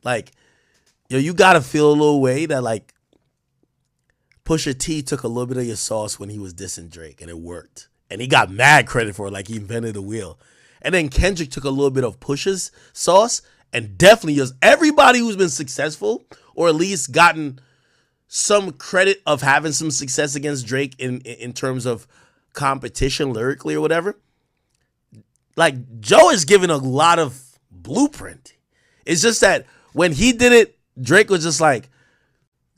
Like, yo, you gotta feel a little way that like Pusha T took a little bit of your sauce when he was dissing Drake, and it worked. And he got mad credit for it, like he invented the wheel. And then Kendrick took a little bit of Pusha's sauce, and definitely just everybody who's been successful, or at least gotten some credit of having some success against Drake in terms of competition lyrically or whatever. Like, Joe is giving a lot of blueprint. It's just that when he did it, Drake was just like,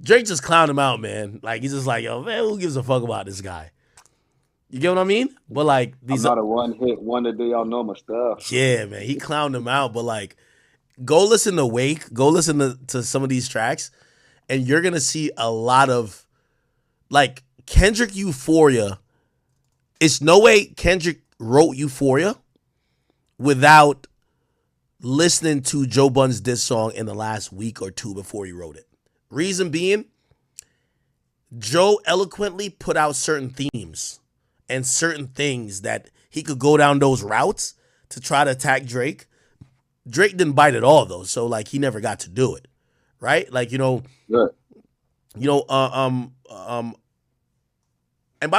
Drake just clowned him out, man. Like, he's just like, yo, man, who gives a fuck about this guy? You get what I mean? But like, these I'm not a one-hit wonder. They all know my stuff. Yeah, man, he clowned him out. But like, go listen to Wake. Go listen to some of these tracks, and you're gonna see a lot of like Kendrick Euphoria. It's no way Kendrick wrote Euphoria without listening to Joe Budden's diss song in the last week or two before he wrote it. Reason being, Joe eloquently put out certain themes and certain things that he could go down those routes to try to attack Drake. Drake didn't bite at all, though, so like he never got to do it, right? Like, and by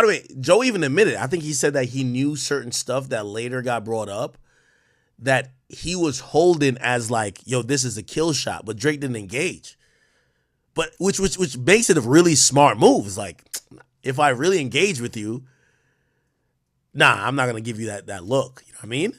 the way, Joe even admitted, I think he said that he knew certain stuff that later got brought up that he was holding as like, yo, this is a kill shot, but Drake didn't engage. But which makes it a really smart move. It's like, if I really engage with you, nah, I'm not gonna give you that look. You know what I mean?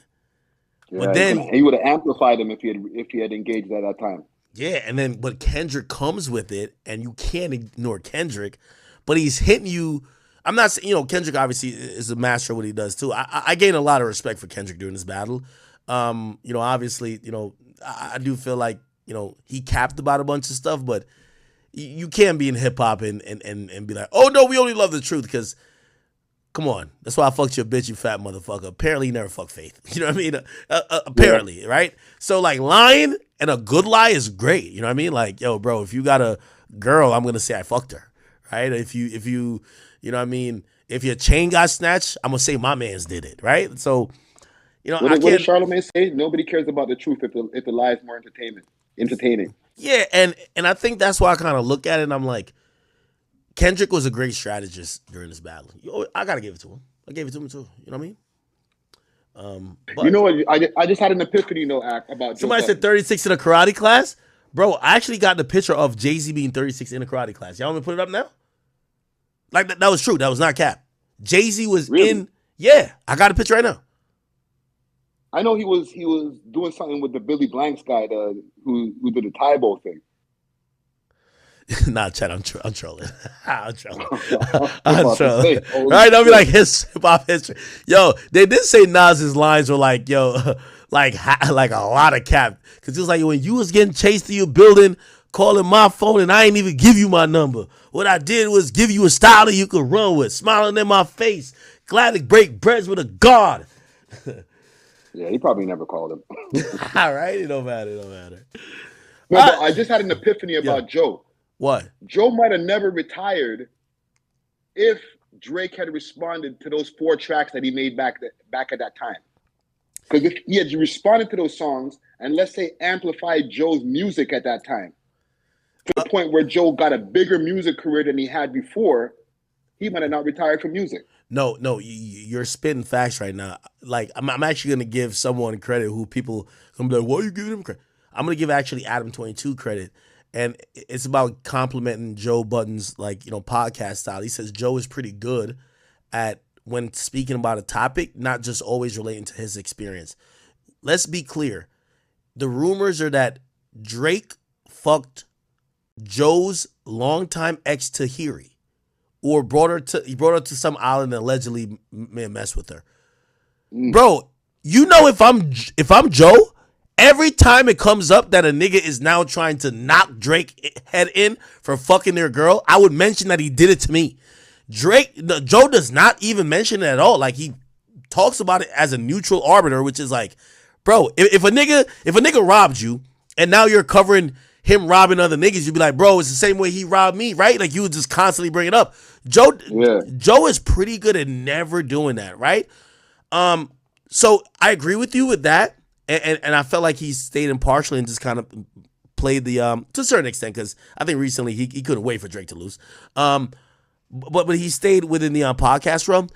Yeah, but then he would have amplified him if he had engaged at that time. Yeah, and then but Kendrick comes with it, and you can't ignore Kendrick, but he's hitting you. I'm not saying, Kendrick obviously is a master of what he does too. I gain a lot of respect for Kendrick during this battle. Obviously, I do feel like, he capped about a bunch of stuff, but you can't be in hip hop and be like, oh no, we only love the truth, because come on, that's why I fucked your bitch, you fat motherfucker. Apparently you never fucked Faith. You know what I mean? Apparently, yeah. Right? So like lying and a good lie is great. You know what I mean? Like, yo, bro, if you got a girl, I'm gonna say I fucked her. Right? If you you know what I mean, if your chain got snatched, I'm gonna say my man's did it, right? So, what did Charlamagne say? Nobody cares about the truth if the lie is more entertaining. Yeah, and I think that's why I kind of look at it and I'm like, Kendrick was a great strategist during this battle. I gotta give it to him. I gave it to him too. You know what I mean? But, you know what? I just had an epiphany, about somebody said 36 in a karate class. Bro, I actually got the picture of Jay-Z being 36 in a karate class. Y'all want me to put it up now? Like, that was true. That was not cap. Jay-Z was in. Yeah, I got a picture right now. I know he was doing something with the Billy Blanks guy, who did the Tybo thing. Nah, Chad, I'm trolling. I'm trolling. Right? I'll be like his hip hop history. Yo, they did say Nas's lines were like, yo, like a lot of cap. Because it was like, when you was getting chased through your building, calling my phone, and I ain't even give you my number. What I did was give you a style that you could run with, smiling in my face, glad to break breads with a guard. Yeah, he probably never called him. All right, it don't matter. No, but I just had an epiphany about Joe. What? Joe might have never retired if Drake had responded to those 4 tracks that he made back at that time. Because if he had responded to those songs and, let's say, amplified Joe's music at that time, to the point where Joe got a bigger music career than he had before, he might have not retired from music. No, you're spitting facts right now. Like, I'm actually going to give someone credit who people going to be like, why are you giving him credit? I'm going to give actually Adam 22 credit. And it's about complimenting Joe Budden's, podcast style. He says Joe is pretty good at, when speaking about a topic, not just always relating to his experience. Let's be clear. The rumors are that Drake fucked Joe's longtime ex Tahiri, or brought her to some island and allegedly messed with her. Bro, if I'm Joe, every time it comes up that a nigga is now trying to knock Drake head in for fucking their girl, I would mention that he did it to me. Joe does not even mention it at all. Like, he talks about it as a neutral arbiter, which is like, bro, if a nigga robbed you and now you're covering him robbing other niggas, you'd be like, bro, it's the same way he robbed me, right? Like, you would just constantly bring it up. Joe is pretty good at never doing that, right? So I agree with you with that. And I felt like he stayed impartial and just kind of played the to a certain extent, because I think recently he couldn't wait for Drake to lose. But he stayed within the podcast realm.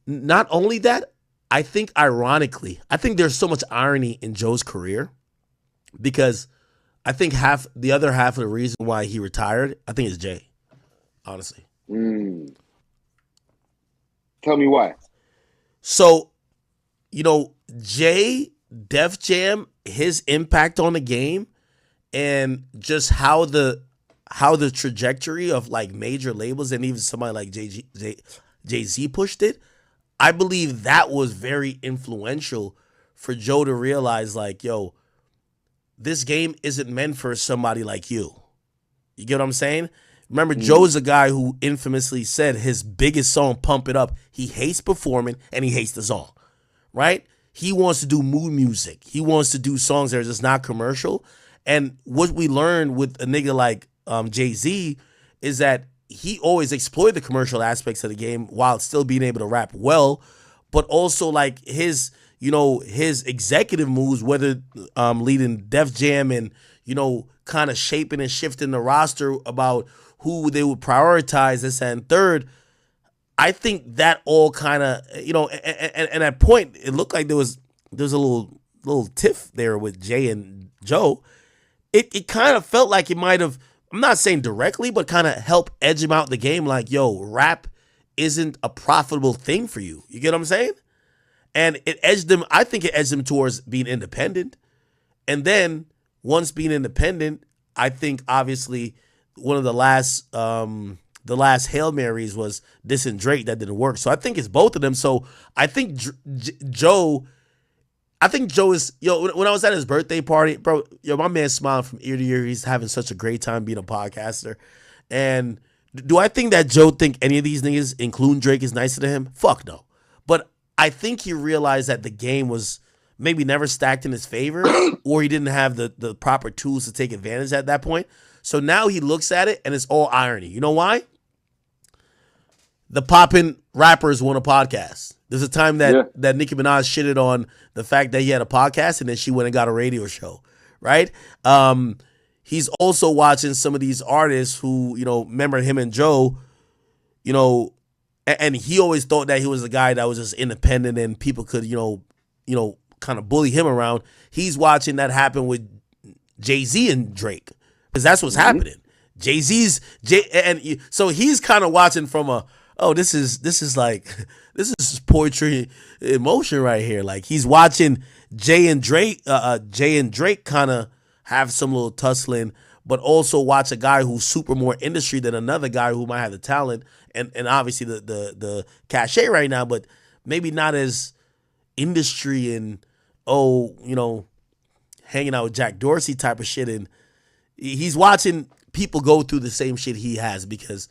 Not only that, I think ironically, I think there's so much irony in Joe's career, because I think the other half of the reason why he retired, I think is Jay, honestly. Tell me why. So, Jay, Def Jam, his impact on the game, and just how the trajectory of like major labels and even somebody like Jay-Z pushed it, I believe that was very influential for Joe to realize, like, yo, this game isn't meant for somebody like you. You get what I'm saying? Remember, Joe's a guy who infamously said his biggest song, Pump It Up, he hates performing and he hates the song, right? He wants to do mood music. He wants to do songs that are just not commercial. And what we learned with a nigga like Jay-Z is that he always exploited the commercial aspects of the game while still being able to rap well, but also like his executive moves, whether leading Def Jam and, kind of shaping and shifting the roster about who they would prioritize, this and third. I think that all kind of, and at point, it looked like there was a little tiff there with Jay and Joe. It kind of felt like it might have, I'm not saying directly, but kind of help edge him out the game. Like, yo, rap isn't a profitable thing for you. You get what I'm saying? And I think it edged him towards being independent. And then once being independent, I think obviously one of the last Hail Marys was dissing Drake. That didn't work. So I think it's both of them. So I think Joe is, when I was at his birthday party, bro, my man's smiling from ear to ear. He's having such a great time being a podcaster. And do I think that Joe think any of these niggas, including Drake, is nicer to him? Fuck no. But I think he realized that the game was maybe never stacked in his favor, or he didn't have the proper tools to take advantage at that point. So now he looks at it and it's all irony. You know why? The poppin' rappers want a podcast. There's a time that Nicki Minaj shitted on the fact that he had a podcast, and then she went and got a radio show, right? He's also watching some of these artists who, remember him and Joe, and he always thought that he was a guy that was just independent and people could, kind of bully him around. He's watching that happen with Jay-Z and Drake, because that's what's happening. So he's kind of watching from this is poetry in motion right here. Like, he's watching Jay and Drake kind of have some little tussling, but also watch a guy who's super more industry than another guy who might have the talent and obviously the cachet right now, but maybe not as industry and hanging out with Jack Dorsey type of shit. And he's watching people go through the same shit he has, because